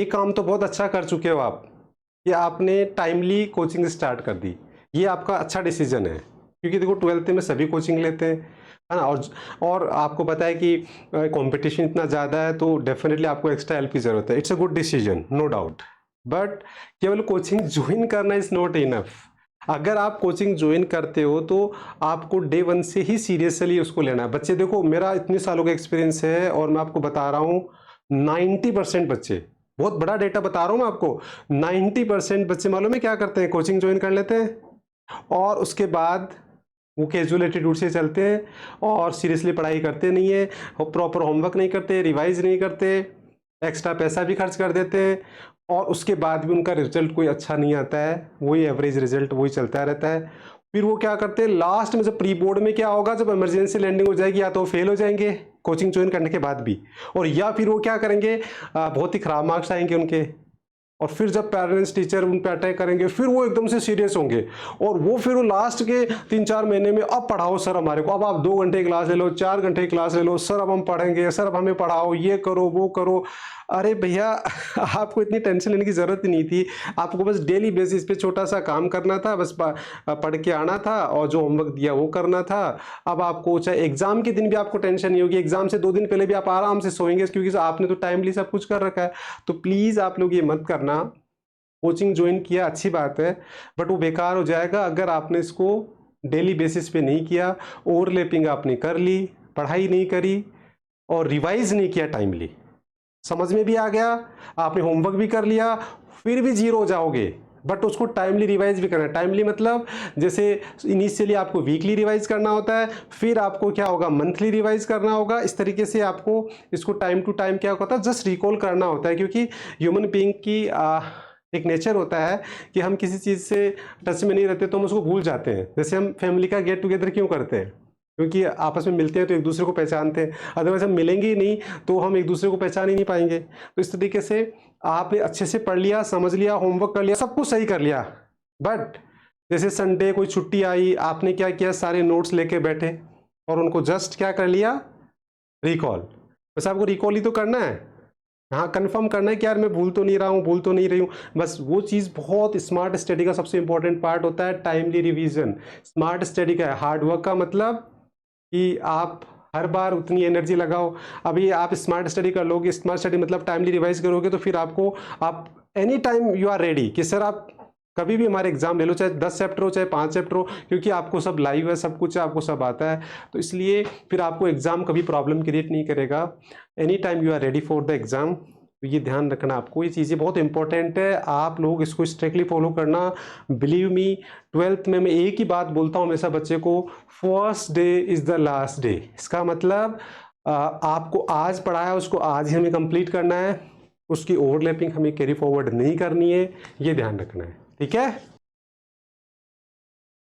ये काम तो बहुत अच्छा कर चुके हो आप कि आपने टाइमली कोचिंग स्टार्ट कर दी। ये आपका अच्छा डिसीजन है, क्योंकि देखो 12th में सभी कोचिंग लेते हैं, है ना। और आपको पता है कि कंपटीशन इतना ज़्यादा है, तो डेफिनेटली आपको एक्स्ट्रा हेल्प की ज़रूरत है। It's a good decision, no doubt. But केवल कोचिंग ज्वाइन करना इज़ नॉट इनफ। अगर आप कोचिंग ज्वाइन करते हो तो आपको डे 1 से ही सीरियसली उसको लेना है। बच्चे देखो, मेरा इतने सालों का एक्सपीरियंस है और मैं आपको बता रहा हूँ 90% बच्चे, बहुत बड़ा डेटा बता रहा हूँ मैं आपको, 90% बच्चे मालूम है क्या करते हैं, कोचिंग ज्वाइन कर लेते हैं और उसके बाद वो कैजुअल एटीट्यूड से चलते हैं और सीरियसली पढ़ाई करते नहीं है, प्रॉपर होमवर्क नहीं करते, रिवाइज नहीं करते, एक्स्ट्रा पैसा भी खर्च कर देते हैं और उसके बाद भी उनका रिजल्ट कोई अच्छा नहीं आता है, वही एवरेज रिजल्ट वही चलता रहता है। फिर वो क्या करते हैं लास्ट में, जब प्री बोर्ड में क्या होगा, जब इमरजेंसी लैंडिंग हो जाएगी, या तो फेल हो जाएंगे कोचिंग ज्वाइन करने के बाद भी, और या फिर वो क्या करेंगे, बहुत ही खराब मार्क्स आएंगे उनके, और फिर जब पेरेंट्स टीचर उन पर अटैक करेंगे फिर वो एकदम से सीरियस होंगे, और वो लास्ट के 3-4 महीने में अब पढ़ाओ सर हमारे को, अब आप 2 घंटे क्लास ले लो, 4 घंटे क्लास ले लो सर, अब हम पढ़ेंगे सर, अब हमें पढ़ाओ, ये करो वो करो। अरे भैया आपको इतनी टेंशन लेने की ज़रूरत ही नहीं थी। आपको बस डेली बेसिस पे छोटा सा काम करना था, बस पढ़ के आना था और जो होमवर्क दिया वो करना था। अब आपको चाहे एग्जाम के दिन भी आपको टेंशन नहीं होगी, एग्जाम से 2 दिन पहले भी आप आराम से सोएंगे, क्योंकि आपने तो टाइमली सब कुछ कर रखा है। तो प्लीज़ आप लोग ये मत करना। कोचिंग ज्वाइन किया अच्छी बात है, बट वो बेकार हो जाएगा अगर आपने इसको डेली बेसिस पे नहीं किया, ओवरलैपिंग आपने कर ली, पढ़ाई नहीं करी और रिवाइज नहीं किया टाइमली। समझ में भी आ गया, आपने होमवर्क भी कर लिया, फिर भी जीरो हो जाओगे। बट उसको टाइमली रिवाइज भी करना है। टाइमली मतलब जैसे इनिशियली आपको वीकली रिवाइज करना होता है, फिर आपको क्या होगा, मंथली रिवाइज करना होगा। इस तरीके से आपको इसको टाइम टू टाइम क्या होता है, जस्ट रिकॉल करना होता है, क्योंकि ह्यूमन बीइंग की एक नेचर होता है कि हम किसी चीज़ से टच में नहीं रहते तो हम उसको भूल जाते हैं। जैसे हम फैमिली का गेट टुगेदर क्यों करते हैं, क्योंकि आपस में मिलते हैं तो एक दूसरे को पहचानते हैं, अदरवाइज हम मिलेंगे ही नहीं तो हम एक दूसरे को पहचान ही नहीं पाएंगे। तो इस तरीके से आपने अच्छे से पढ़ लिया, समझ लिया, होमवर्क कर लिया, सब कुछ सही कर लिया, बट जैसे संडे कोई छुट्टी आई, आपने क्या किया, सारे नोट्स लेके बैठे और उनको जस्ट क्या कर लिया, रिकॉल। बस आपको रिकॉल ही तो करना है, हाँ कंफर्म करना है कि यार मैं भूल तो नहीं रहा हूँ, भूल तो नहीं रही हूँ। बस वो चीज़ बहुत स्मार्ट स्टडी का सबसे इंपॉर्टेंट पार्ट होता है, टाइमली रिवीजन। स्मार्ट स्टडी का है, हार्ड वर्क का मतलब कि आप हर बार उतनी एनर्जी लगाओ। अभी आप स्मार्ट स्टडी कर लोगे, स्मार्ट स्टडी मतलब टाइमली रिवाइज करोगे, तो फिर आपको आप any time you are ready कि सर आप कभी भी हमारे एग्जाम ले लो, चाहे 10 चैप्टर हो चाहे 5 चैप्टर हो, क्योंकि आपको सब लाइव है, सब कुछ है, आपको सब आता है। तो इसलिए फिर आपको एग्जाम कभी प्रॉब्लम क्रिएट नहीं करेगा। Any time you are ready for the exam. तो ये ध्यान रखना आपको, ये चीज़ें बहुत इंपॉर्टेंट है, आप लोग इसको स्ट्रिक्टली फॉलो करना। बिलीव मी, 12th में मैं एक ही बात बोलता हूँ हमेशा बच्चे को, first day is the last day. इसका मतलब आपको आज पढ़ाया उसको आज ही हमें कंप्लीट करना है, उसकी ओवरलैपिंग हमें कैरी फॉरवर्ड नहीं करनी है, ये ध्यान रखना है, ठीक है।